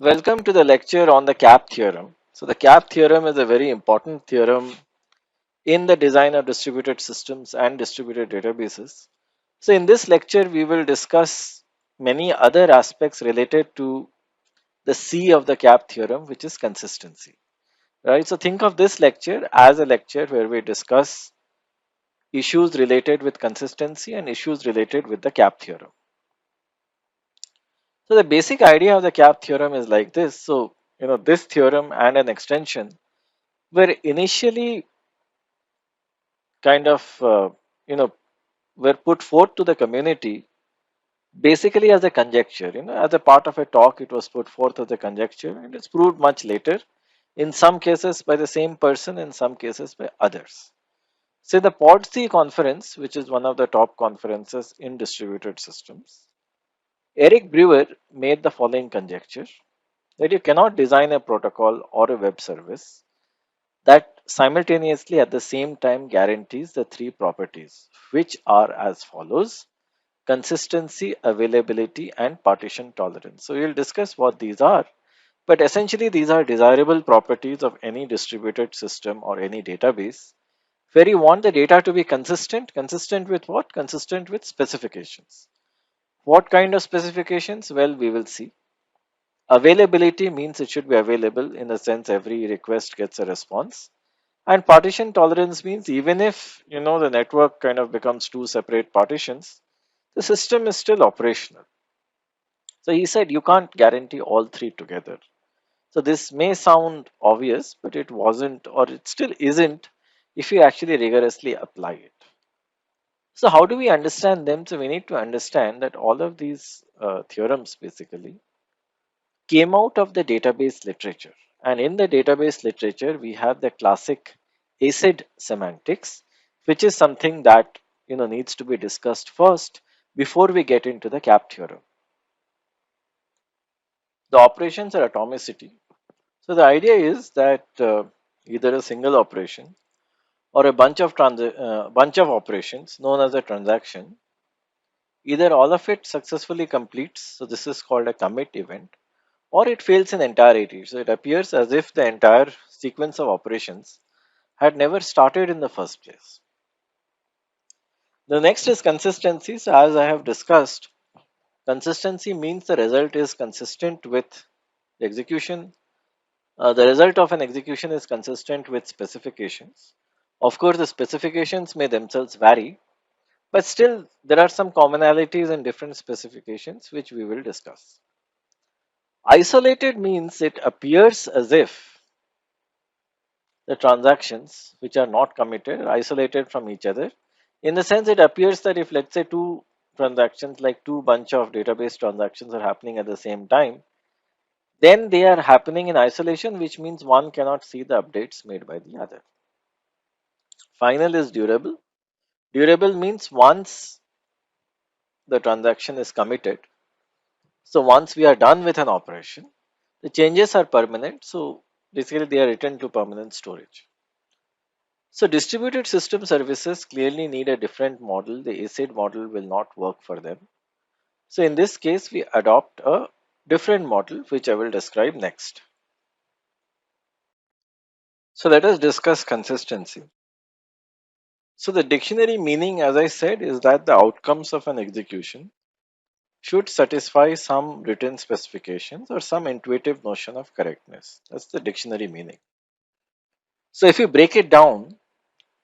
Welcome to the lecture on the CAP theorem. So the CAP theorem is a very important theorem in the design of distributed systems and distributed databases. So in this lecture, we will discuss many other aspects related to the C of the CAP theorem, which is consistency. Right. So think of this lecture as a lecture where we discuss issues related with consistency and issues related with the CAP theorem. So the basic idea of the CAP theorem is like this. So this theorem and an extension were initially kind of were put forth to the community basically as a conjecture. As a part of a talk, it was put forth as a conjecture, and it's proved much later, in some cases by the same person, in some cases by others. So the PODC conference, which is one of the top conferences in distributed systems, Eric Brewer made the following conjecture: that you cannot design a protocol or a web service that simultaneously at the same time guarantees the three properties, which are as follows: consistency, availability, and partition tolerance. So we'll discuss what these are, but essentially these are desirable properties of any distributed system or any database where you want the data to be consistent. Consistent with what? Consistent with specifications. What kind of specifications? Well, we will see. Availability means it should be available in the sense every request gets a response. And partition tolerance means even if the network kind of becomes two separate partitions, the system is still operational. So he said you can't guarantee all three together. So this may sound obvious, but it wasn't, or it still isn't, if you actually rigorously apply it. So how do we understand them? So we need to understand that all of these theorems basically came out of the database literature. And in the database literature, we have the classic acid semantics, which is something that needs to be discussed first before we get into the CAP theorem. The operations are atomicity. So the idea is that either a single operation or a bunch of operations known as a transaction, either all of it successfully completes. So this is called a commit event, or it fails in entirety. So it appears as if the entire sequence of operations had never started in the first place. The next is consistency. So as I have discussed, consistency means the result is consistent with the execution. The result of an execution is consistent with specifications. Of course, the specifications may themselves vary, but still there are some commonalities in different specifications which we will discuss. Isolated means it appears as if the transactions which are not committed are isolated from each other. In the sense, it appears that if, let's say, two transactions, like two bunch of database transactions, are happening at the same time, then they are happening in isolation, which means one cannot see the updates made by the other. Final is durable. Durable means once the transaction is committed, so once we are done with an operation, the changes are permanent. So basically, they are written to permanent storage. So distributed system services clearly need a different model. The ACID model will not work for them. So in this case, we adopt a different model, which I will describe next. So let us discuss consistency. So the dictionary meaning, as I said, is that the outcomes of an execution should satisfy some written specifications or some intuitive notion of correctness. That's the dictionary meaning. So if you break it down,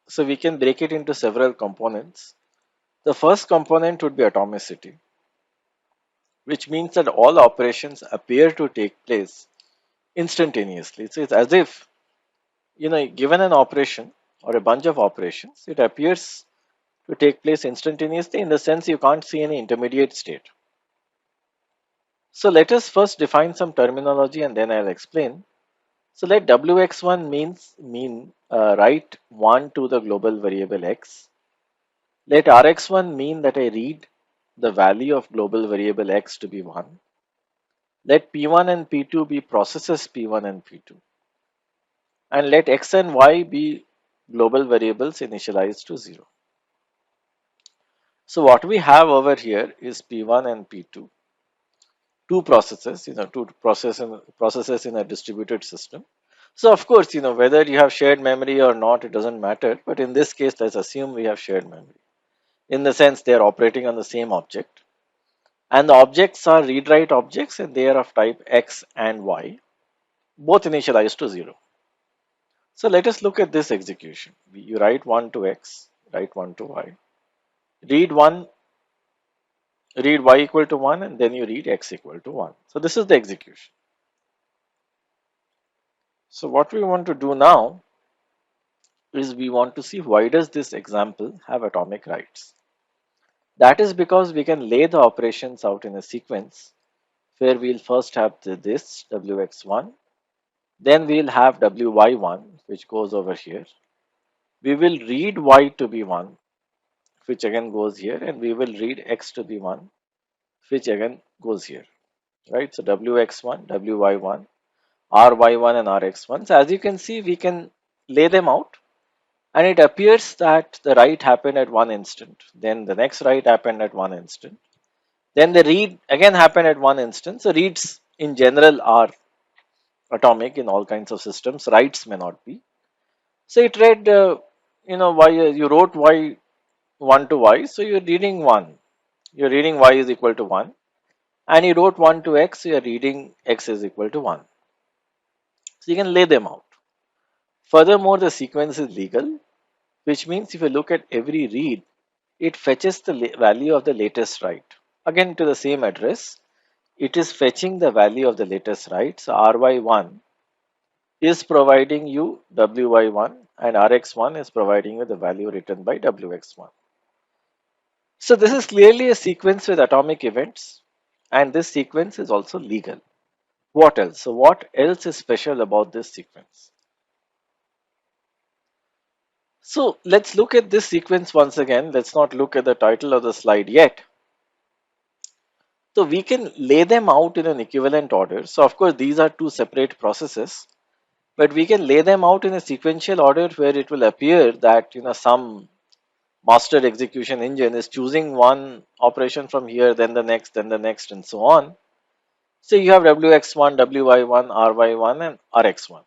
so we can break it into several components. The first component would be atomicity, which means that all operations appear to take place instantaneously. So it's as if, given an operation or a bunch of operations, it appears to take place instantaneously in the sense you can't see any intermediate state. So let us first define some terminology and then I'll explain. So let wx1 mean write 1 to the global variable x. Let rx1 mean that I read the value of global variable x to be 1. Let P1 and P2 be processes P1 and P2. And let X and Y be global variables initialized to 0. So what we have over here is P1 and P2, two processes, processes in a distributed system. So of course, whether you have shared memory or not, it doesn't matter. But in this case, let's assume we have shared memory. In the sense they are operating on the same object. And the objects are read-write objects and they are of type X and Y, both initialized to 0. So let us look at this execution. You write 1 to X, write 1 to Y. Read 1, read Y equal to 1 and then you read X equal to 1. So this is the execution. So what we want to do now is we want to see why does this example have atomic writes. That is because we can lay the operations out in a sequence where we'll first have this Wx1, then we'll have Wy1 which goes over here. We will read Y to be 1 which again goes here, and we will read X to be 1 which again goes here, right? So Wx1, Wy1, Ry1 and Rx1. So as you can see, we can lay them out. And it appears that the write happened at one instant. Then the next write happened at one instant. Then the read again happened at one instant. So reads in general are atomic in all kinds of systems. Writes may not be. So it read, y. You wrote y one to y. So you're reading one. You're reading y is equal to one. And you wrote one to x. So you're reading x is equal to one. So you can lay them out. Furthermore, the sequence is legal, which means if you look at every read, it fetches the value of the latest write. Again to the same address, it is fetching the value of the latest write. So ry1 is providing you wy1 and rx1 is providing you the value written by wx1. So this is clearly a sequence with atomic events, and this sequence is also legal. What else? So what else is special about this sequence? So let's look at this sequence once again. Let's not look at the title of the slide yet. So we can lay them out in an equivalent order. So of course these are two separate processes, but we can lay them out in a sequential order where it will appear that some master execution engine is choosing one operation from here, then the next, and so on. So you have Wx1, Wy1, Ry1, and Rx1.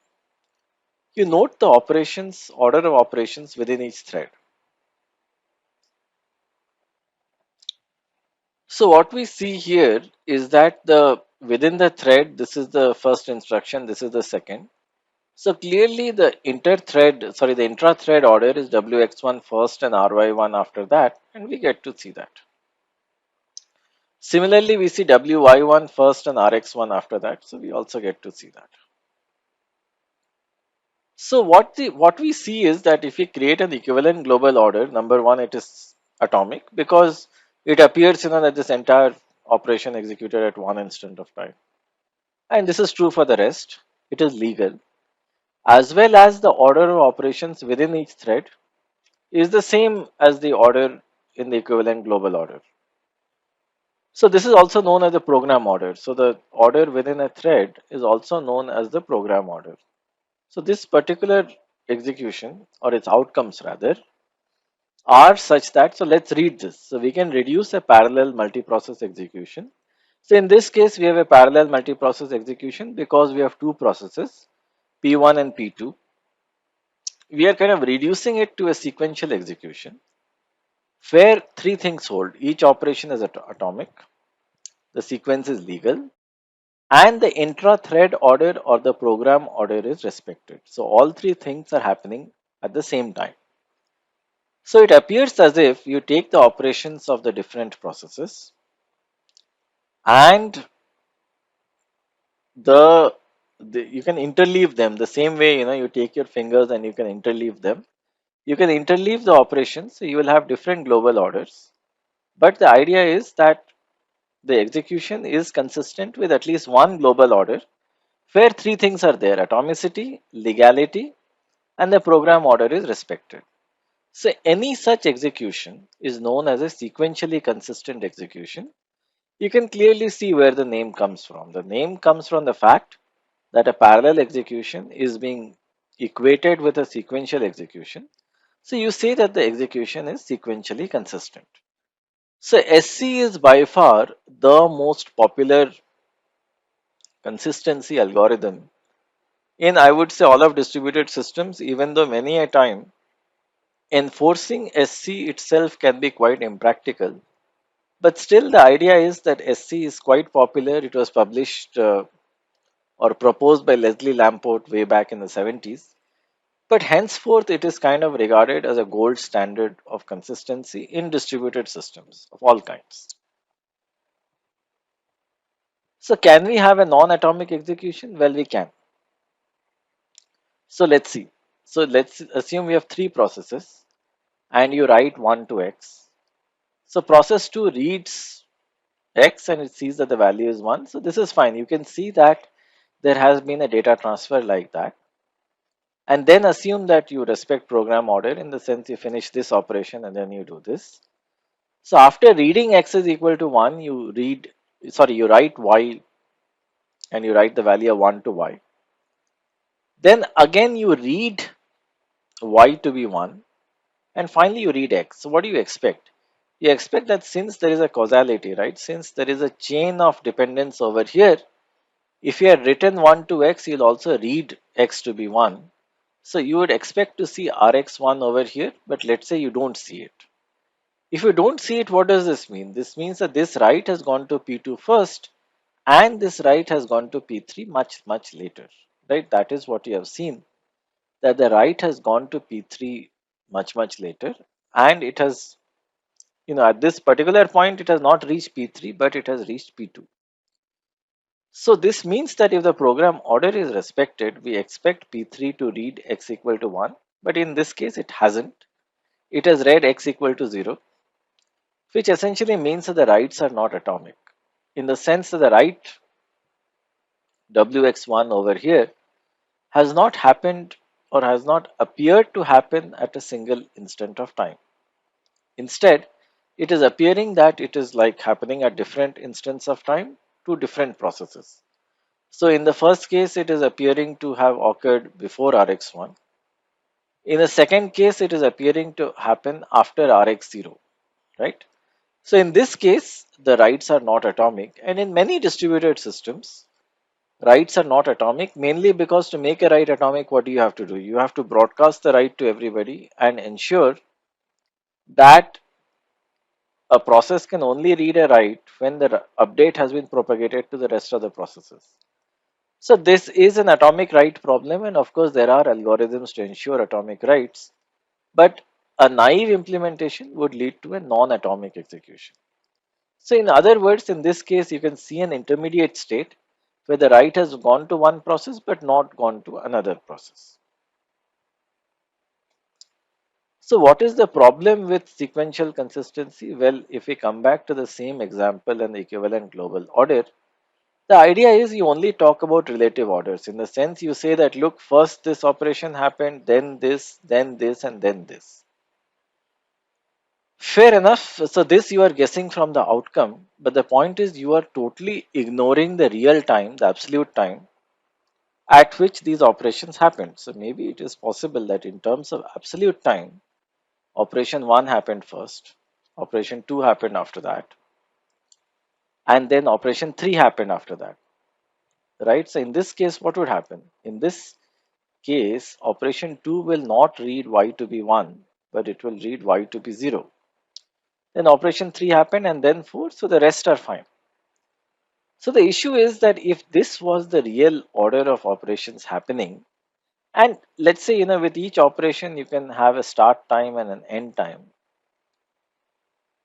You note the operations, order of operations within each thread. So what we see here is that within the thread, this is the first instruction, this is the second. So clearly the the intra-thread order is Wx1 first and Ry1 after that, and we get to see that. Similarly, we see Wy1 first and Rx1 after that, so we also get to see that. So what we see is that if we create an equivalent global order, number one, it is atomic because it appears that this entire operation executed at one instant of time. And this is true for the rest. It is legal. As well as the order of operations within each thread is the same as the order in the equivalent global order. So this is also known as the program order. So the order within a thread is also known as the program order. So this particular execution, or its outcomes rather, are such that, so let's read this. So we can reduce a parallel multiprocess execution. So in this case, we have a parallel multiprocess execution because we have two processes, P1 and P2. We are kind of reducing it to a sequential execution where three things hold. Each operation is atomic, the sequence is legal, and the intra-thread order or the program order is respected. So all three things are happening at the same time. So it appears as if you take the operations of the different processes and the, you can interleave them the same way you take your fingers and you can interleave them. You can interleave the operations, so you will have different global orders. But the idea is that the execution is consistent with at least one global order where three things are there: atomicity, legality, and the program order is respected. So any such execution is known as a sequentially consistent execution. You can clearly see where the name comes from. The name comes from the fact that a parallel execution is being equated with a sequential execution. So you say that the execution is sequentially consistent. So SC is by far the most popular consistency algorithm in, I would say, all of distributed systems, even though many a time enforcing SC itself can be quite impractical. But still, the idea is that SC is quite popular. It was published or proposed by Leslie Lamport way back in the 70s. But henceforth, it is kind of regarded as a gold standard of consistency in distributed systems of all kinds. So, can we have a non atomic execution? Well, we can. So, let's see. So, let's assume we have three processes and you write 1 to x. So, process 2 reads x and it sees that the value is 1. So, this is fine. You can see that there has been a data transfer like that. And then assume that you respect program order in the sense you finish this operation and then you do this. So after reading x is equal to 1, you write y and you write the value of 1 to y. Then again you read y to be 1 and finally you read x. So what do you expect? You expect that since there is a causality, right? Since there is a chain of dependence over here, if you had written 1 to x, you'll also read x to be 1. So you would expect to see Rx1 over here, but let's say you don't see it. If you don't see it, what does this mean? This means that this write has gone to P2 first and this write has gone to P3 much later, right? That is what you have seen, that the write has gone to P3 much later, and it has, at this particular point, it has not reached P3, but it has reached P2. So this means that if the program order is respected, we expect P3 to read x equal to 1, but in this case, it hasn't. It has read x equal to 0, which essentially means that the writes are not atomic in the sense that the write wx1 over here has not happened or has not appeared to happen at a single instant of time. Instead, it is appearing that it is like happening at different instants of time to different processes. So in the first case, it is appearing to have occurred before Rx1. In the second case, it is appearing to happen after Rx0, right? So in this case, the writes are not atomic, and in many distributed systems, writes are not atomic mainly because to make a write atomic, what do you have to do? You have to broadcast the write to everybody and ensure that a process can only read a write when the update has been propagated to the rest of the processes. So this is an atomic write problem, and of course there are algorithms to ensure atomic writes, but a naive implementation would lead to a non-atomic execution. So in other words, in this case, you can see an intermediate state where the write has gone to one process but not gone to another process. So what is the problem with sequential consistency? Well, if we come back to the same example and the equivalent global order, the idea is you only talk about relative orders. In the sense you say that, look, first this operation happened, then this, and then this. Fair enough. So this you are guessing from the outcome, but the point is you are totally ignoring the real time, the absolute time at which these operations happened. So maybe it is possible that in terms of absolute time, operation 1 happened first, operation 2 happened after that, and then operation 3 happened after that, right? So in this case, what would happen? In this case, operation 2 will not read y to be 1, but it will read y to be 0. Then operation 3 happened and then 4, so the rest are fine. So the issue is that if this was the real order of operations happening, and let's say, with each operation you can have a start time and an end time.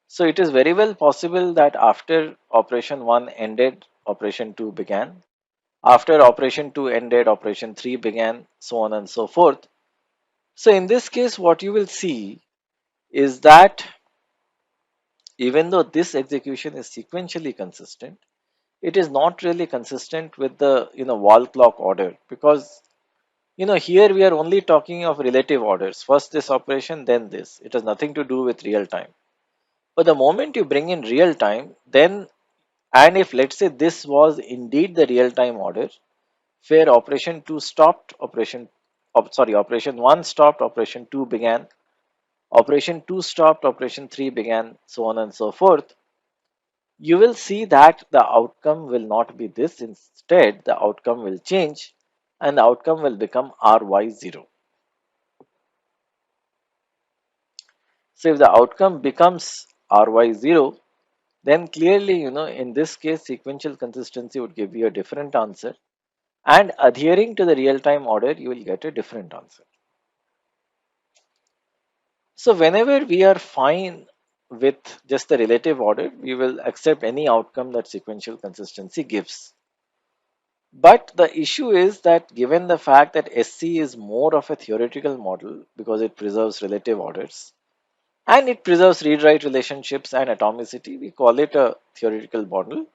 So it is very well possible that after operation 1 ended, operation 2 began. After operation 2 ended, operation 3 began, so on and so forth. So in this case, what you will see is that even though this execution is sequentially consistent, it is not really consistent with the wall clock order, because here we are only talking of relative orders. First this operation, then this. It has nothing to do with real time. But the moment you bring in real time, then, and if let's say this was indeed the real time order, where operation 2 stopped, operation 1 stopped, operation 2 began, operation 2 stopped, operation 3 began, so on and so forth. you will see that the outcome will not be this. Instead, the outcome will change and the outcome will become ry0. So if the outcome becomes ry0, then clearly, in this case, sequential consistency would give you a different answer. And adhering to the real-time order, you will get a different answer. So whenever we are fine with just the relative order, we will accept any outcome that sequential consistency gives. But the issue is that given the fact that SC is more of a theoretical model because it preserves relative orders and it preserves read-write relationships and atomicity, we call it a theoretical model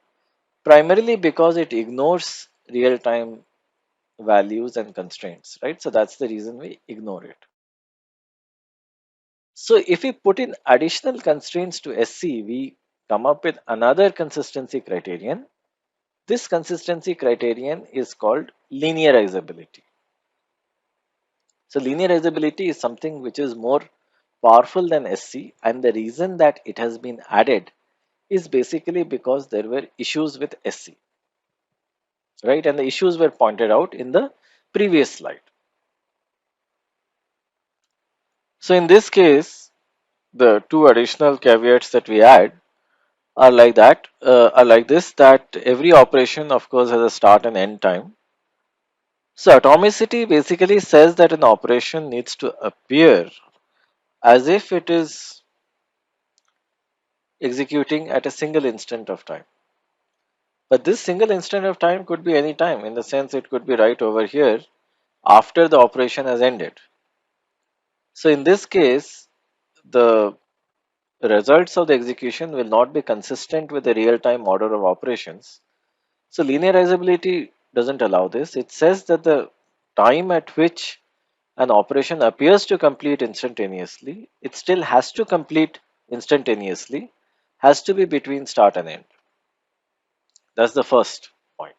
primarily because it ignores real-time values and constraints, right? So that's the reason we ignore it. So if we put in additional constraints to SC, we come up with another consistency criterion. This consistency criterion is called linearizability. So linearizability is something which is more powerful than SC, and the reason that it has been added is basically because there were issues with SC, right? And the issues were pointed out in the previous slide. So in this case, the two additional caveats that we add are like this, that every operation of course has a start and end time. So atomicity basically says that an operation needs to appear as if it is executing at a single instant of time. But this single instant of time could be any time, in the sense it could be right over here after the operation has ended. So in this case, the results of the execution will not be consistent with the real-time order of operations. So linearizability doesn't allow this. It says that the time at which an operation appears to complete instantaneously, it still has to complete instantaneously, has to be between start and end. That's the first point.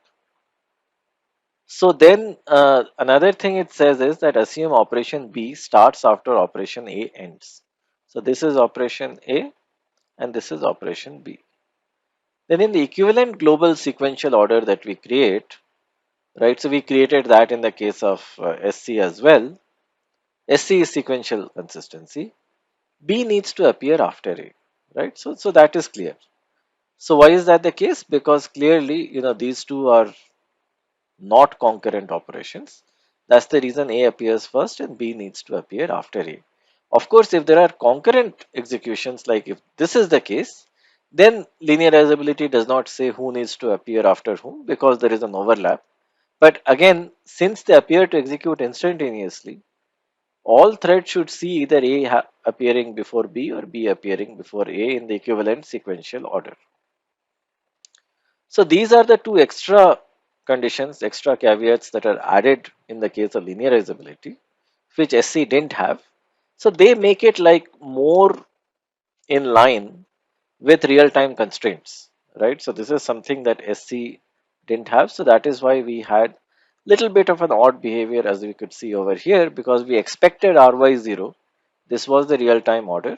So then another thing it says is that assume operation B starts after operation A ends. So this is operation A and this is operation B. Then in the equivalent global sequential order that we create, right? So we created that in the case of SC as well. SC is sequential consistency. B needs to appear after A, right? So that is clear. So why is that the case? Because clearly, these two are not concurrent operations. That's the reason A appears first and B needs to appear after A. Of course, if there are concurrent executions, like if this is the case, then linearizability does not say who needs to appear after whom because there is an overlap. But again, since they appear to execute instantaneously, all threads should see either appearing before B or B appearing before A in the equivalent sequential order. So these are the two extra conditions, extra caveats that are added in the case of linearizability, which SC didn't have. So they make it like more in line with real-time constraints, right? So this is something that SC didn't have. So that is why we had little bit of an odd behavior as we could see over here because we expected RY0. This was the real-time order,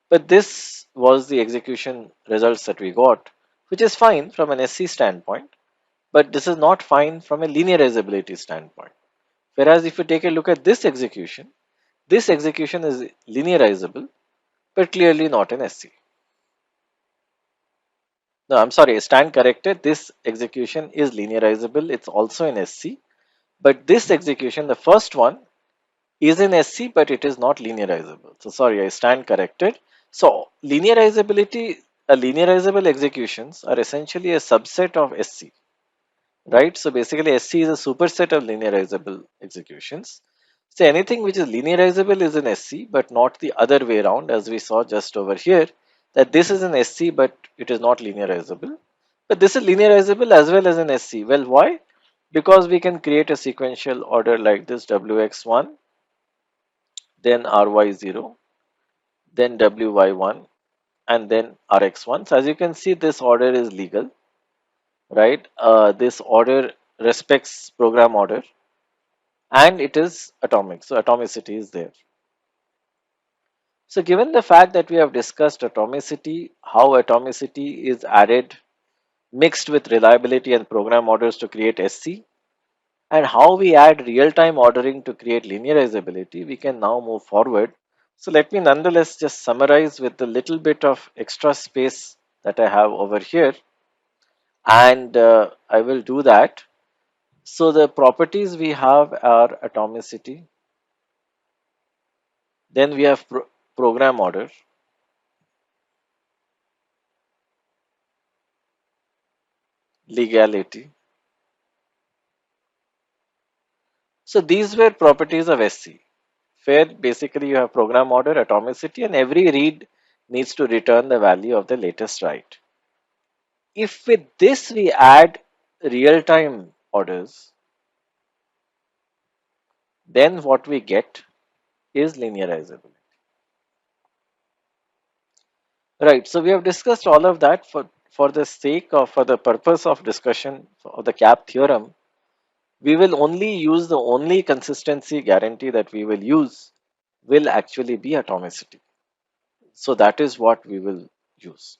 but this was the execution results that we got, which is fine from an SC standpoint, but this is not fine from a linearizability standpoint. Whereas if you take a look at this execution is linearizable, but clearly not in SC. No, I'm sorry, stand corrected. This execution is linearizable. It's also in SC, but this execution, the first one, is in SC, but it is not linearizable. So sorry, I stand corrected. So linearizable executions are essentially a subset of SC, right? So basically SC is a superset of linearizable executions. So anything which is linearizable is in SC, but not the other way around, as we saw just over here, that this is in SC, but it is not linearizable. But this is linearizable as well as in SC. Well, why? Because we can create a sequential order like this: WX1, then RY0, then WY1, and then RX1. So as you can see, this order is legal, right? This order respects program order and it is atomic. So atomicity is there. So given the fact that we have discussed atomicity, how atomicity is added mixed with reliability and program orders to create SC, and how we add real-time ordering to create linearizability, we can now move forward. So let me nonetheless just summarize with a little bit of extra space that I have over here, and I will do that. So the properties we have are atomicity, then we have program order, legality. So these were properties of SC, where basically you have program order, atomicity, and every read needs to return the value of the latest write. If with this we add real-time orders, then what we get is linearizable. Right. So we have discussed all of that for the sake of, for the purpose of discussion of the CAP theorem. We will only use the only consistency guarantee that we will use will actually be atomicity. So that is what we will use.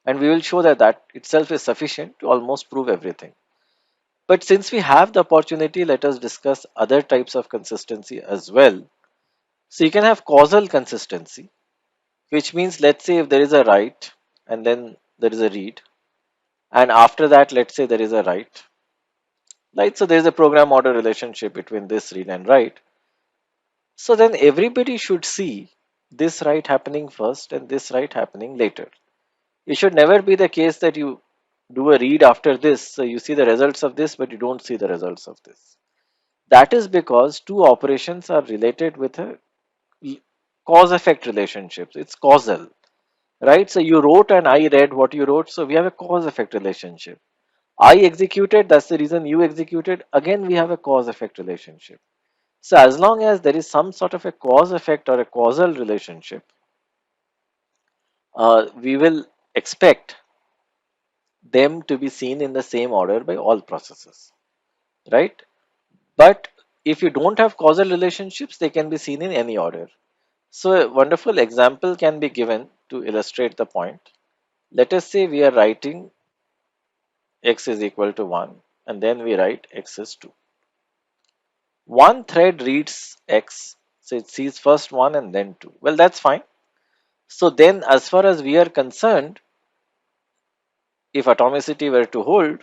And we will show that that itself is sufficient to almost prove everything. But since we have the opportunity, let us discuss other types of consistency as well. So you can have causal consistency, which means, let's say if there is a write and then there is a read, and after that, let's say there is a write, right? So there is a program order relationship between this read and write. So then everybody should see this write happening first and this write happening later. It should never be the case that you do a read after this, so you see the results of this, but you don't see the results of this. That is because two operations are related with a cause effect relationship. It's causal, right? So you wrote and I read what you wrote, so we have a cause effect relationship. I executed, that's the reason you executed. Again, we have a cause effect relationship. So as long as there is some sort of a cause effect or a causal relationship, we will expect them to be seen in the same order by all processes, right? But if you don't have causal relationships, they can be seen in any order. So a wonderful example can be given to illustrate the point. Let us say we are writing x is equal to 1 and then we write x is 2. One thread reads x, so it sees first 1 and then 2. Well, that's fine. So then as far as we are concerned, if atomicity were to hold,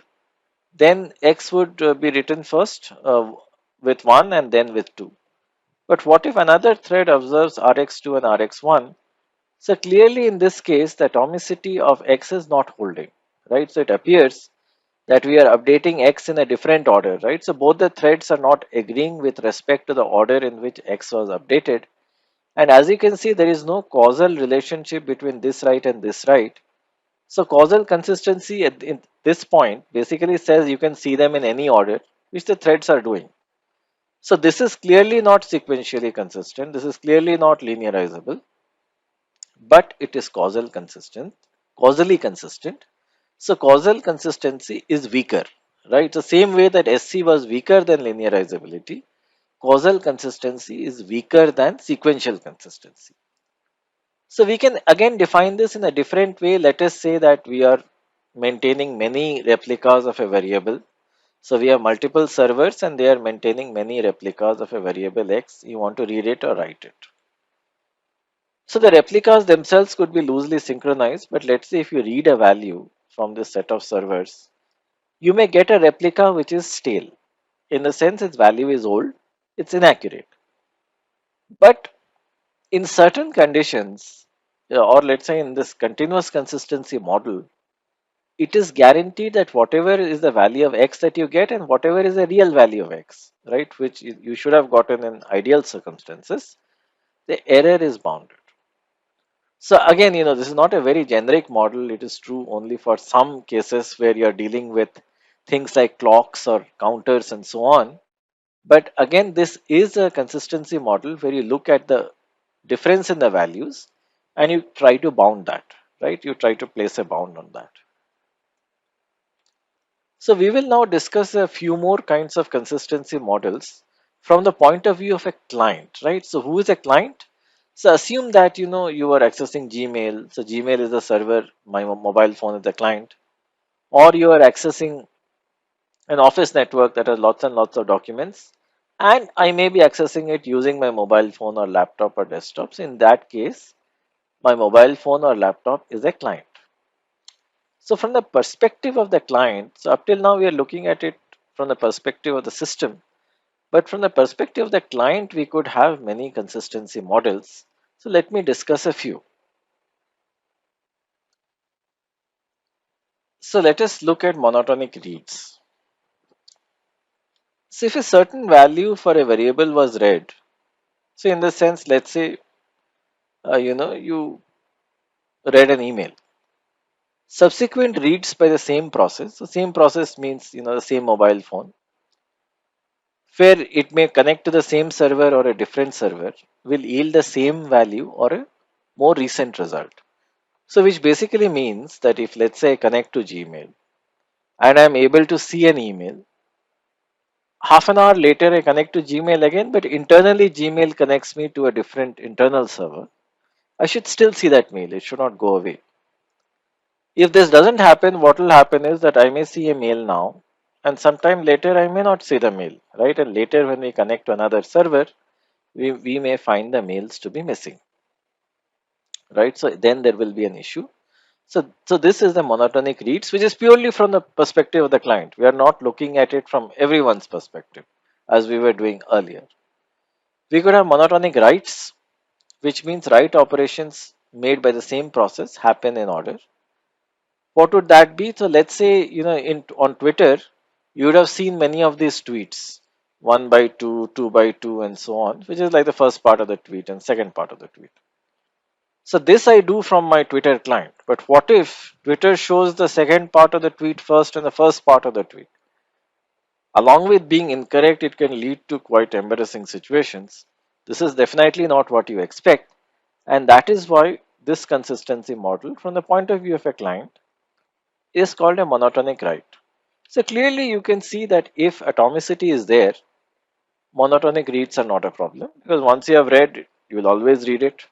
then x would be written first with 1 and then with 2. But what if another thread observes rx2 and rx1? So clearly in this case, the atomicity of x is not holding, right? So it appears that we are updating x in a different order, right? So both the threads are not agreeing with respect to the order in which x was updated. And as you can see, there is no causal relationship between this write and this write. So causal consistency at in this point basically says you can see them in any order, which the threads are doing. So this is clearly not sequentially consistent. This is clearly not linearizable, but it is causally consistent. So causal consistency is weaker, right? The same way that SC was weaker than linearizability, causal consistency is weaker than sequential consistency. So we can again define this in a different way. Let us say that we are maintaining many replicas of a variable. So we have multiple servers and they are maintaining many replicas of a variable x. You want to read it or write it. So the replicas themselves could be loosely synchronized, but let's say if you read a value from this set of servers, you may get a replica which is stale. In the sense its value is old, it's inaccurate. But in certain conditions, or let's say in this continuous consistency model, it is guaranteed that whatever is the value of x that you get and whatever is the real value of x, right, which you should have gotten in ideal circumstances, the error is bounded. So again, this is not a very generic model. It is true only for some cases where you're dealing with things like clocks or counters and so on. But again, this is a consistency model where you look at the difference in the values and you try to bound that, right? You try to place a bound on that. So we will now discuss a few more kinds of consistency models from the point of view of a client, right? So who is a client? So assume that you are accessing Gmail. So Gmail is the server, my mobile phone is the client, or you are accessing an office network that has lots and lots of documents, and I may be accessing it using my mobile phone or laptop or desktops. In that case, my mobile phone or laptop is a client. So from the perspective of the client, so up till now we are looking at it from the perspective of the system, but from the perspective of the client, we could have many consistency models. So let me discuss a few. So let us look at monotonic reads. So if a certain value for a variable was read, so in the sense, let's say, you read an email. Subsequent reads by the same process. So same process means the same mobile phone, where it may connect to the same server or a different server, will yield the same value or a more recent result. So which basically means that if let's say I connect to Gmail and I'm able to see an email, half an hour later I connect to Gmail again, but internally Gmail connects me to a different internal server. I should still see that mail. It should not go away. If this doesn't happen, what will happen is that I may see a mail now, and sometime later I may not see the mail, right? And later when we connect to another server, we may find the mails to be missing, right? So then there will be an issue. So this is the monotonic reads, which is purely from the perspective of the client. We are not looking at it from everyone's perspective, as we were doing earlier. We could have monotonic writes, which means write operations made by the same process happen in order. What would that be? So let's say, in on Twitter, you would have seen many of these tweets, 1 by 2, 2 by 2, and so on, which is like the first part of the tweet and second part of the tweet. So this I do from my Twitter client. But what if Twitter shows the second part of the tweet first and the first part of the tweet? Along with being incorrect, it can lead to quite embarrassing situations. This is definitely not what you expect. And that is why this consistency model, from the point of view of a client, is called a monotonic write. So clearly you can see that if atomicity is there, monotonic reads are not a problem, because once you have read, you will always read it.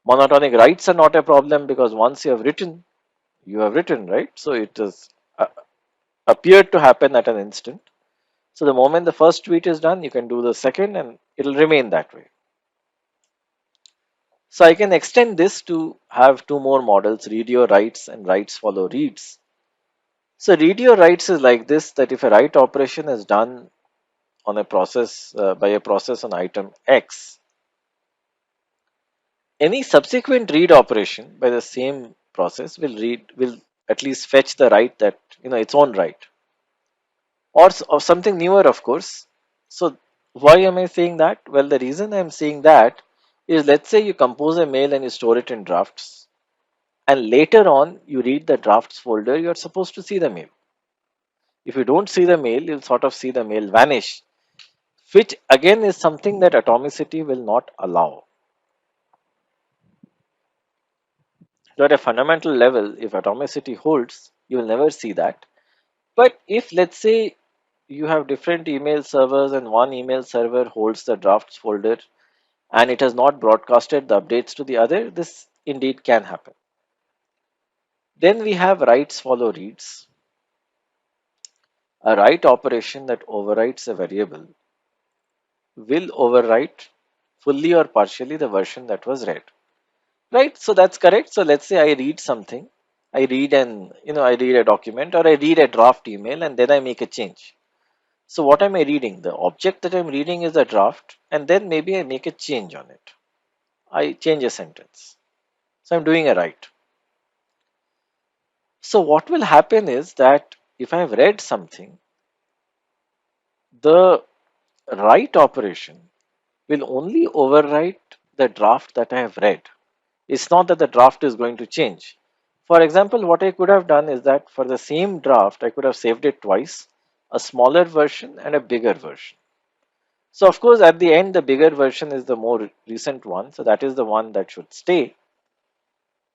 Monotonic writes are not a problem because once you have written, right? So it is appeared to happen at an instant. So the moment the first tweet is done, you can do the second and it'll remain that way. So I can extend this to have two more models, read your writes and writes follow reads. So read your writes is like this, that if a write operation is done on a process by a process on item X, any subsequent read operation by the same process will at least fetch the write that its own write, or something newer, of course. So why am I saying that? Well, the reason I'm saying that is, let's say you compose a mail and you store it in drafts, and later on you read the drafts folder. You're supposed to see the mail. If you don't see the mail, you'll sort of see the mail vanish, which again is something that atomicity will not allow. So at a fundamental level, if atomicity holds, you will never see that. But if let's say you have different email servers and one email server holds the drafts folder and it has not broadcasted the updates to the other, this indeed can happen. Then we have writes follow reads, a write operation that overwrites a variable will overwrite fully or partially the version that was read. Right? So that's correct. So let's say I read something. I read a document or I read a draft email and then I make a change. So what am I reading? The object that I'm reading is a draft and then maybe I make a change on it. I change a sentence. So I'm doing a write. So what will happen is that if I have read something, the write operation will only overwrite the draft that I have read. It's not that the draft is going to change. For example, what I could have done is that for the same draft, I could have saved it twice, a smaller version and a bigger version. So of course, at the end, the bigger version is the more recent one. So that is the one that should stay.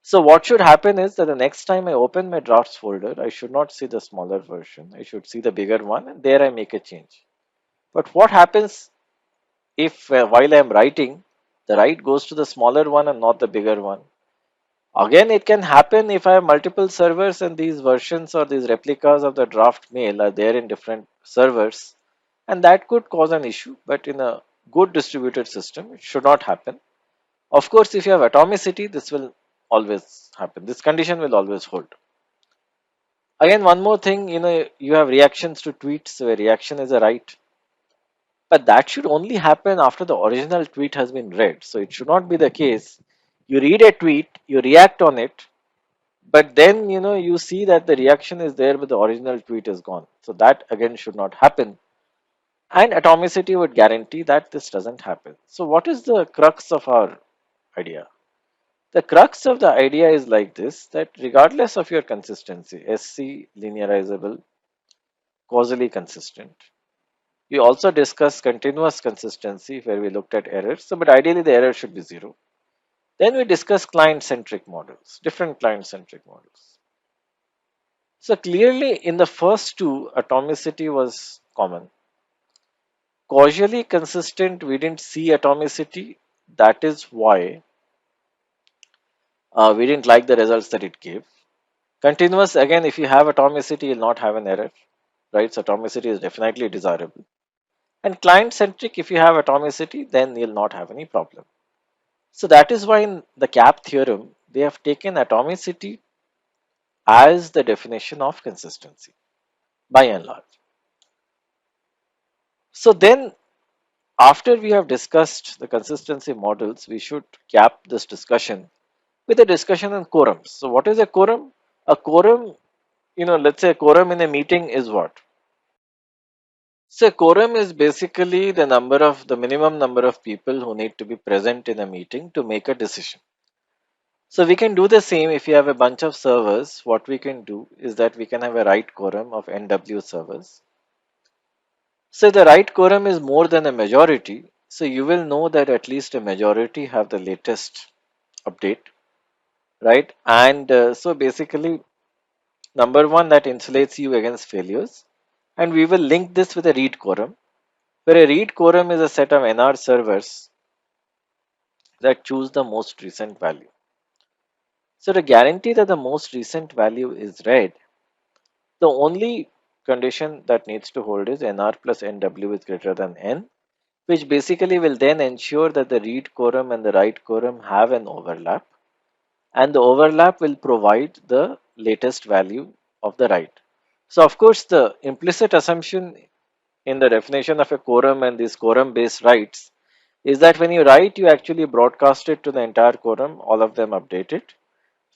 So what should happen is that the next time I open my drafts folder, I should not see the smaller version. I should see the bigger one and there I make a change. But what happens if while I am writing, The write goes to the smaller one and not the bigger one. Again, it can happen if I have multiple servers and these versions or these replicas of the draft mail are there in different servers, and that could cause an issue. But in a good distributed system, it should not happen. Of course, if you have atomicity, this will always happen. This condition will always hold. Again, one more thing, you have reactions to tweets. So a reaction is a write, but that should only happen after the original tweet has been read. So it should not be the case. You read a tweet, you react on it, but then you see that the reaction is there, but the original tweet is gone. So that again should not happen. And atomicity would guarantee that this doesn't happen. So what is the crux of our idea? The crux of the idea is like this, that regardless of your consistency, SC, linearizable, causally consistent. We also discussed continuous consistency where we looked at errors. So, but ideally the error should be zero. Then we discussed client-centric models, different client-centric models. So clearly in the first two, atomicity was common. Causally consistent, we didn't see atomicity. That is why we didn't like the results that it gave. Continuous, again, if you have atomicity, you'll not have an error, right? So atomicity is definitely desirable. And client-centric, if you have atomicity, then you'll not have any problem. So that is why in the CAP theorem, they have taken atomicity as the definition of consistency, by and large. So then, after we have discussed the consistency models, we should cap this discussion with a discussion on quorums. So what is a quorum? A quorum, let's say a quorum in a meeting is what? So, quorum is basically the minimum number of people who need to be present in a meeting to make a decision. So, we can do the same if you have a bunch of servers. What we can do is that we can have a write quorum of NW servers. So, the write quorum is more than a majority. So, you will know that at least a majority have the latest update, right? And so, basically, number one, that insulates you against failures. And we will link this with a read quorum, where a read quorum is a set of NR servers that choose the most recent value. So to guarantee that the most recent value is read, the only condition that needs to hold is NR plus NW is greater than N, which basically will then ensure that the read quorum and the write quorum have an overlap, and the overlap will provide the latest value of the write. So of course the implicit assumption in the definition of a quorum and these quorum based writes is that when you write, you actually broadcast it to the entire quorum, all of them update it.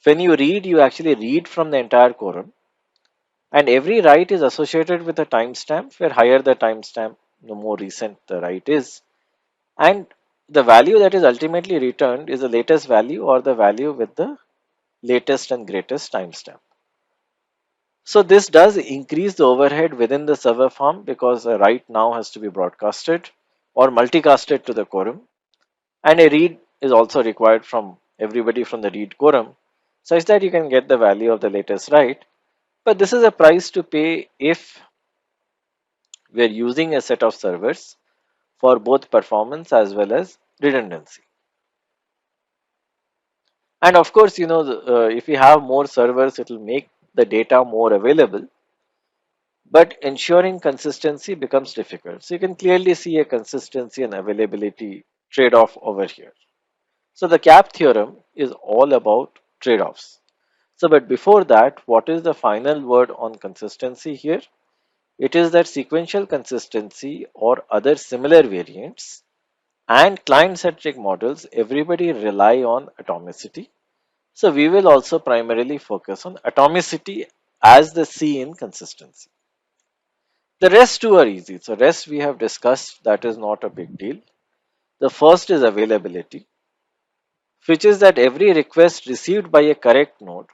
When you read, you actually read from the entire quorum, and every write is associated with a timestamp, where higher the timestamp, the more recent the write is. And the value that is ultimately returned is the latest value or the value with the latest and greatest timestamp. So this does increase the overhead within the server farm because a write now has to be broadcasted or multicasted to the quorum. And a read is also required from everybody from the read quorum, such that you can get the value of the latest write. But this is a price to pay if we are using a set of servers for both performance as well as redundancy. And of course, if we have more servers, it will make the data more available. But ensuring consistency becomes difficult. So you can clearly see a consistency and availability trade off over here. So the CAP theorem is all about trade offs. So, but before that, what is the final word on consistency here? It is that sequential consistency or other similar variants and client-centric models, everybody rely on atomicity. So, we will also primarily focus on atomicity as the C in consistency. The rest two are easy. So, rest we have discussed, that is not a big deal. The first is availability, which is that every request received by a correct node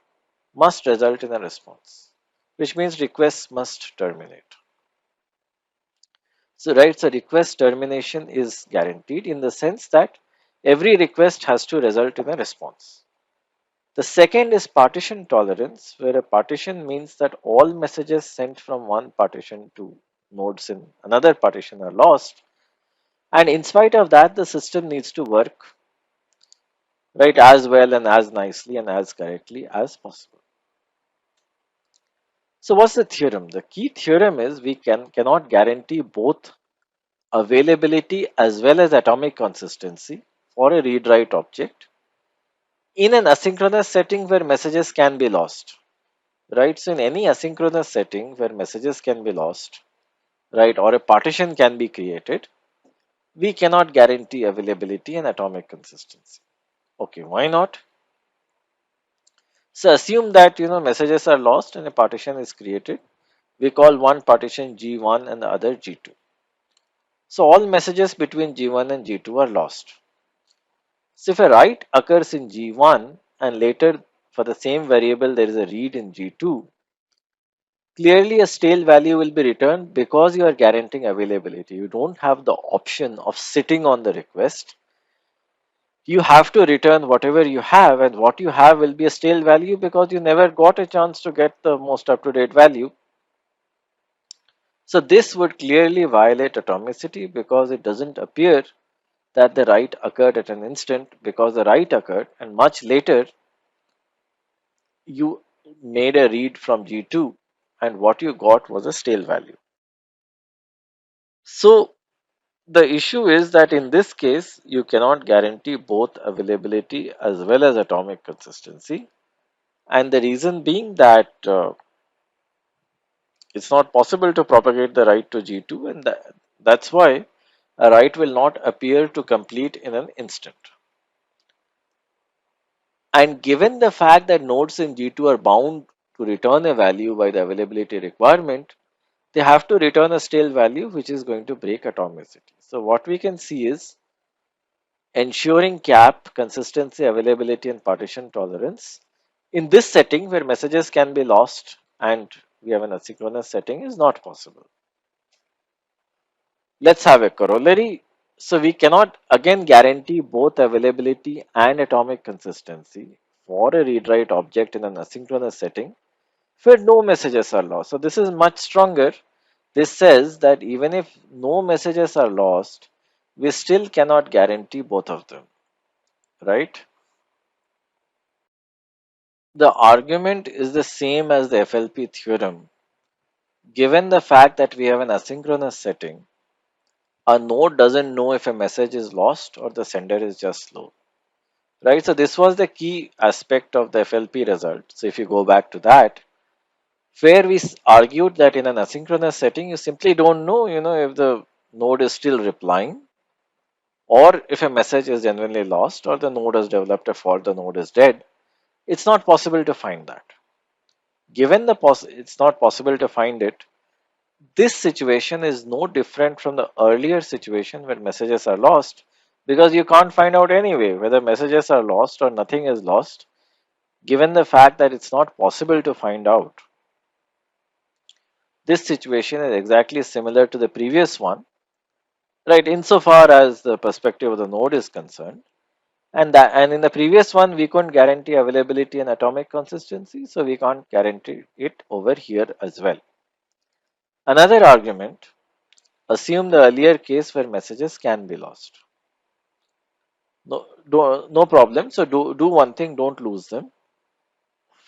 must result in a response, which means requests must terminate. So, right, so request termination is guaranteed in the sense that every request has to result in a response. The second is partition tolerance, where a partition means that all messages sent from one partition to nodes in another partition are lost. And in spite of that, the system needs to work. right, as well and as nicely and as correctly as possible. So what's the theorem? The key theorem is we cannot guarantee both availability as well as atomic consistency for a read write object in an asynchronous setting where messages can be lost. Right, so in any asynchronous setting where messages can be lost, right, or a partition can be created, we cannot guarantee availability and atomic consistency. Okay, why not? So assume that messages are lost and a partition is created. We call one partition G1 and the other G2. So all messages between G1 and G2 are lost. So if a write occurs in G1 and later for the same variable there is a read in G2, clearly a stale value will be returned because you are guaranteeing availability. You don't have the option of sitting on the request. You have to return whatever you have, and what you have will be a stale value because you never got a chance to get the most up to date value. So this would clearly violate atomicity because it doesn't appear that the write occurred at an instant, because the write occurred and much later you made a read from G2 and what you got was a stale value. So the issue is that in this case you cannot guarantee both availability as well as atomic consistency, and the reason being that it's not possible to propagate the write to G2, and that's why a write will not appear to complete in an instant. And given the fact that nodes in G2 are bound to return a value by the availability requirement, they have to return a stale value which is going to break atomicity. So what we can see is ensuring cap, consistency, availability, and partition tolerance. In this setting where messages can be lost and we have an asynchronous setting is not possible. Let's have a corollary. So we cannot again guarantee both availability and atomic consistency for a read-write object in an asynchronous setting where no messages are lost. So this is much stronger. This says that even if no messages are lost, we still cannot guarantee both of them, right? The argument is the same as the FLP theorem. Given the fact that we have an asynchronous setting, a node doesn't know if a message is lost or the sender is just slow. Right? So this was the key aspect of the FLP result. So if you go back to that, where we argued that in an asynchronous setting, you simply don't know, if the node is still replying or if a message is genuinely lost or the node has developed a fault, the node is dead. It's not possible to find that. Given it's not possible to find it, this situation is no different from the earlier situation where messages are lost because you can't find out anyway whether messages are lost or nothing is lost, given the fact that it's not possible to find out. This situation is exactly similar to the previous one, right, insofar as the perspective of the node is concerned. And in the previous one, we couldn't guarantee availability and atomic consistency, so we can't guarantee it over here as well. Another argument, assume the earlier case where messages can be lost. No problem. So do one thing, don't lose them.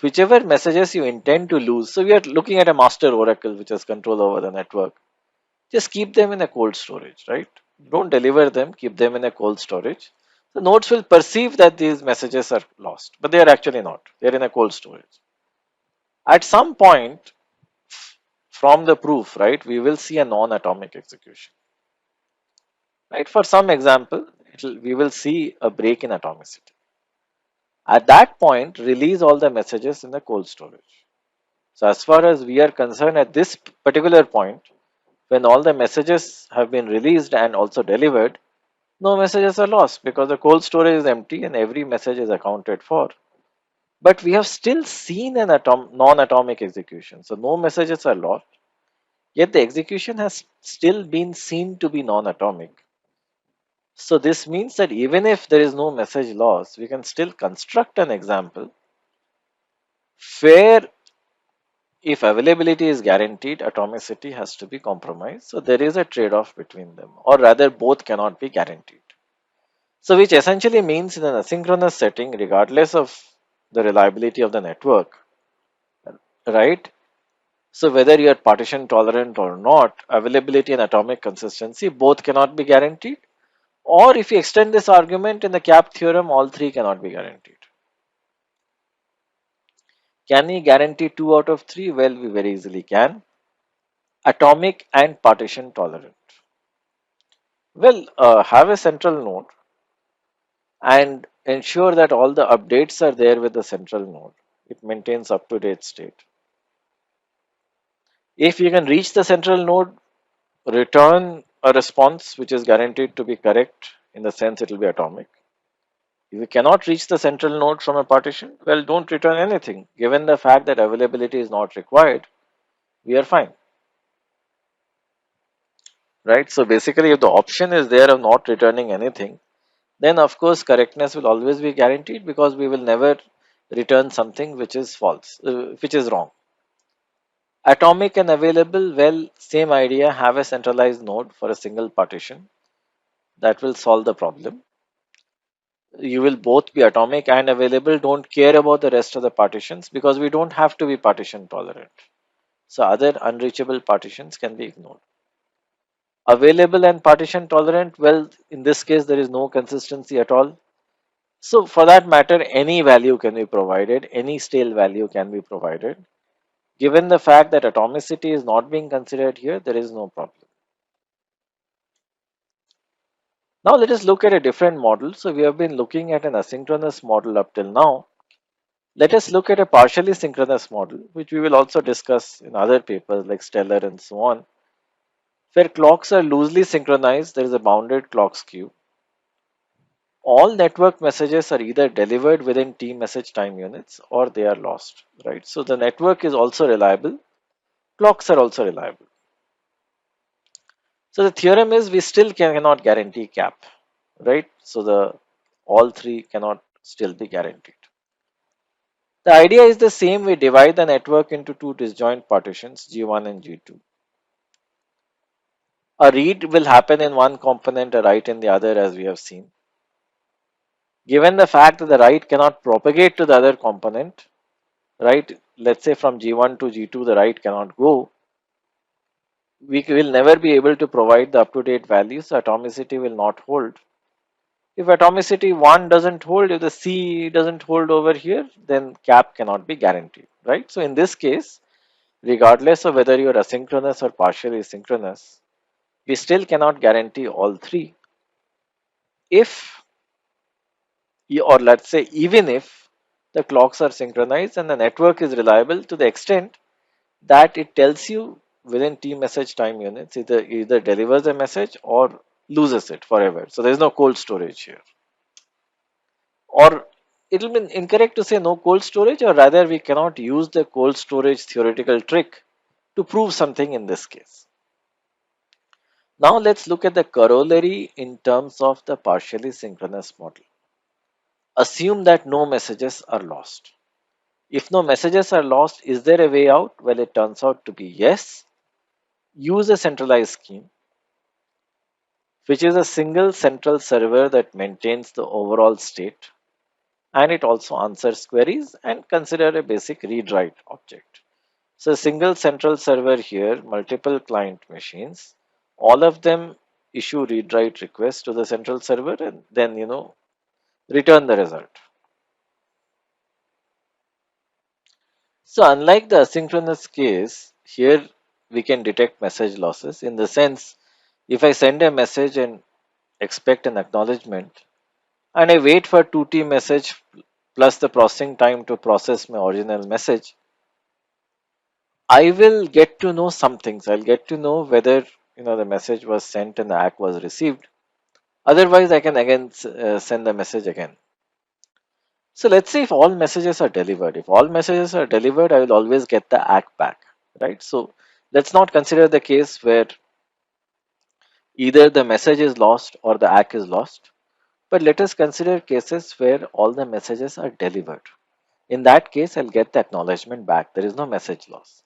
Whichever messages you intend to lose, so we are looking at a master oracle which has control over the network. Just keep them in a cold storage, right? Don't deliver them, keep them in a cold storage. The nodes will perceive that these messages are lost, but they are actually not. They are in a cold storage. At some point from the proof, right, we will see a non-atomic execution. Right? For some example, we will see a break in atomicity. At that point, release all the messages in the cold storage. So as far as we are concerned at this particular point, when all the messages have been released and also delivered, no messages are lost because the cold storage is empty and every message is accounted for. But we have still seen an non-atomic execution. So no messages are lost, yet the execution has still been seen to be non-atomic. So this means that even if there is no message loss, we can still construct an example where if availability is guaranteed, atomicity has to be compromised. So there is a trade-off between them, or rather both cannot be guaranteed. So which essentially means in an asynchronous setting, regardless of the reliability of the network, right? So whether you are partition tolerant or not, availability and atomic consistency both cannot be guaranteed. Or if you extend this argument in the cap theorem, all three cannot be guaranteed. Can we guarantee 2 out of 3? Well, we very easily can. Atomic and partition tolerant. Well, have a central node and ensure that all the updates are there with the central node. It maintains up to date state. If you can reach the central node, return a response which is guaranteed to be correct in the sense it will be atomic. If you cannot reach the central node from a partition, well, don't return anything. Given the fact that availability is not required, we are fine, right? So basically, if the option is there of not returning anything, then of course correctness will always be guaranteed because we will never return something which is false, which is wrong. Atomic and available, well, same idea, have a centralized node for a single partition that will solve the problem. You will both be atomic and available, don't care about the rest of the partitions because we don't have to be partition tolerant. So other unreachable partitions can be ignored. Available and partition tolerant, well, in this case, there is no consistency at all. So for that matter, any value can be provided, any stale value can be provided. Given the fact that atomicity is not being considered here, there is no problem. Now let us look at a different model. So we have been looking at an asynchronous model up till now. Let us look at a partially synchronous model, which we will also discuss in other papers like Stellar and so on, where clocks are loosely synchronized. There is a bounded clock skew. All network messages are either delivered within T message time units or they are lost, right? So the network is also reliable. Clocks are also reliable. So the theorem is we still cannot guarantee cap, right? So the all three cannot still be guaranteed. The idea is the same. We divide the network into two disjoint partitions, G1 and G2. A read will happen in one component, a write in the other, as we have seen. Given the fact that the write cannot propagate to the other component, right? Let's say from G1 to G2, the write cannot go. We will never be able to provide the up-to-date values. So atomicity will not hold. If atomicity 1 doesn't hold, if the C doesn't hold over here, then cap cannot be guaranteed, right? So in this case, regardless of whether you are asynchronous or partially synchronous, we still cannot guarantee all three. If, or let's say even if the clocks are synchronized and the network is reliable to the extent that it tells you within T message time units, either delivers a message or loses it forever. So there is no cold storage here. Or it will be incorrect to say no cold storage, or rather we cannot use the cold storage theoretical trick to prove something in this case. Now let's look at the corollary in terms of the partially synchronous model. Assume that no messages are lost. If no messages are lost, is there a way out? Well, it turns out to be yes. Use a centralized scheme, which is a single central server that maintains the overall state, and it also answers queries and consider a basic read-write object. So a single central server here, multiple client machines, all of them issue read-write requests to the central server and then return the result. So unlike the asynchronous case, here we can detect message losses in the sense if I send a message and expect an acknowledgement and I wait for 2T message plus the processing time to process my original message, I will get to know some things. I'll get to know whether the message was sent and the ACK was received. Otherwise, I can again send the message again. So let's say if all messages are delivered. If all messages are delivered, I will always get the ACK back, right? So let's not consider the case where either the message is lost or the ACK is lost. But let us consider cases where all the messages are delivered. In that case, I'll get the acknowledgement back. There is no message loss.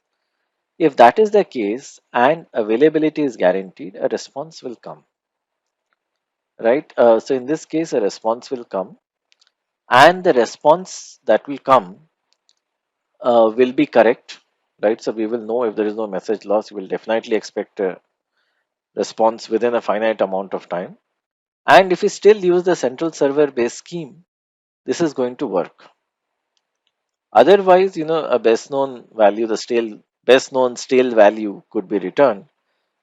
If that is the case and availability is guaranteed, a response will come, right? So in this case, a response will come, and the response that will come will be correct, right? So we will know if there is no message loss, we will definitely expect a response within a finite amount of time. And if we still use the central server based scheme, this is going to work. Otherwise, a best known value, the stale best known stale value could be returned.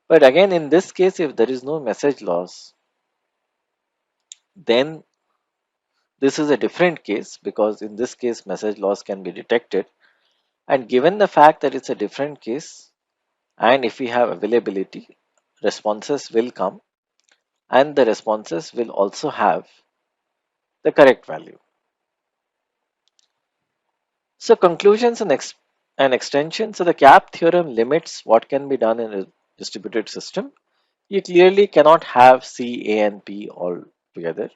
But again, in this case, if there is no message loss, then this is a different case, because in this case, message loss can be detected. And given the fact that it's a different case, and if we have availability, responses will come, and the responses will also have the correct value. So conclusions and extension. So the cap theorem limits what can be done in a distributed system. You clearly cannot have C, A, and P all together.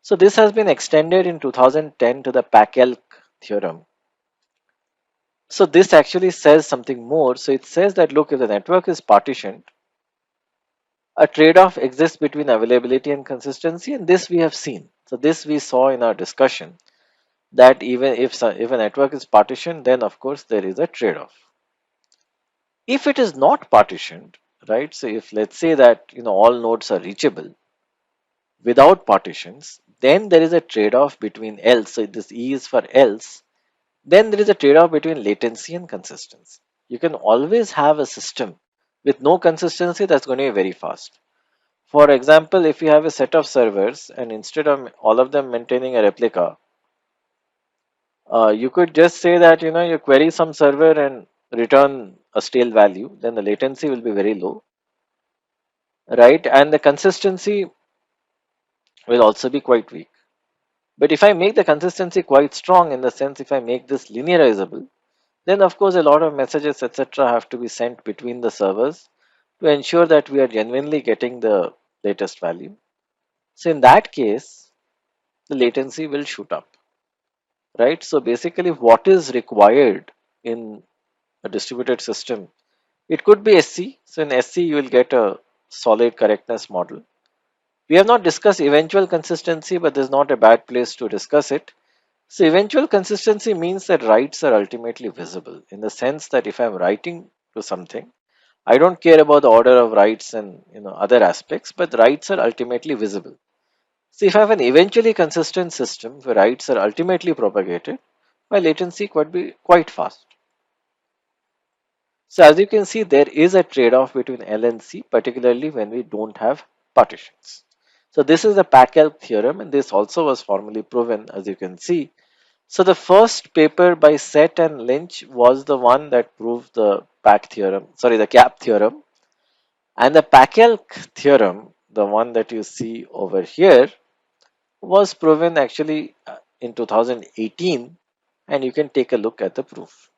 So this has been extended in 2010 to the Packel theorem. So this actually says something more. So it says that, look, if the network is partitioned, a trade-off exists between availability and consistency, and this we have seen. So this we saw in our discussion, that even if a network is partitioned, then of course there is a trade-off. If it is not partitioned, right? So if, let's say that all nodes are reachable without partitions, then there is a trade-off between else. So this E is for else. Then there is a trade-off between latency and consistency. You can always have a system with no consistency that's going to be very fast. For example, if you have a set of servers and instead of all of them maintaining a replica, you could just say that you query some server and return a stale value, then the latency will be very low, right? And the consistency will also be quite weak. But if I make the consistency quite strong, in the sense if I make this linearizable, then of course a lot of messages etc. have to be sent between the servers to ensure that we are genuinely getting the latest value. So in that case, the latency will shoot up, right? So basically, what is required in a distributed system? It could be SC. So in SC, you will get a solid correctness model. We have not discussed eventual consistency, but there's not a bad place to discuss it. So eventual consistency means that writes are ultimately visible, in the sense that if I'm writing to something, I don't care about the order of writes and other aspects, but writes are ultimately visible. So if I have an eventually consistent system where writes are ultimately propagated, my latency could be quite fast. So as you can see, there is a trade-off between L and C, particularly when we don't have partitions. So this is the Packel theorem, and this also was formally proven, as you can see. So the first paper by Seth and Lynch was the one that proved the the cap theorem. And the Packel theorem, the one that you see over here, was proven actually in 2018, and you can take a look at the proof.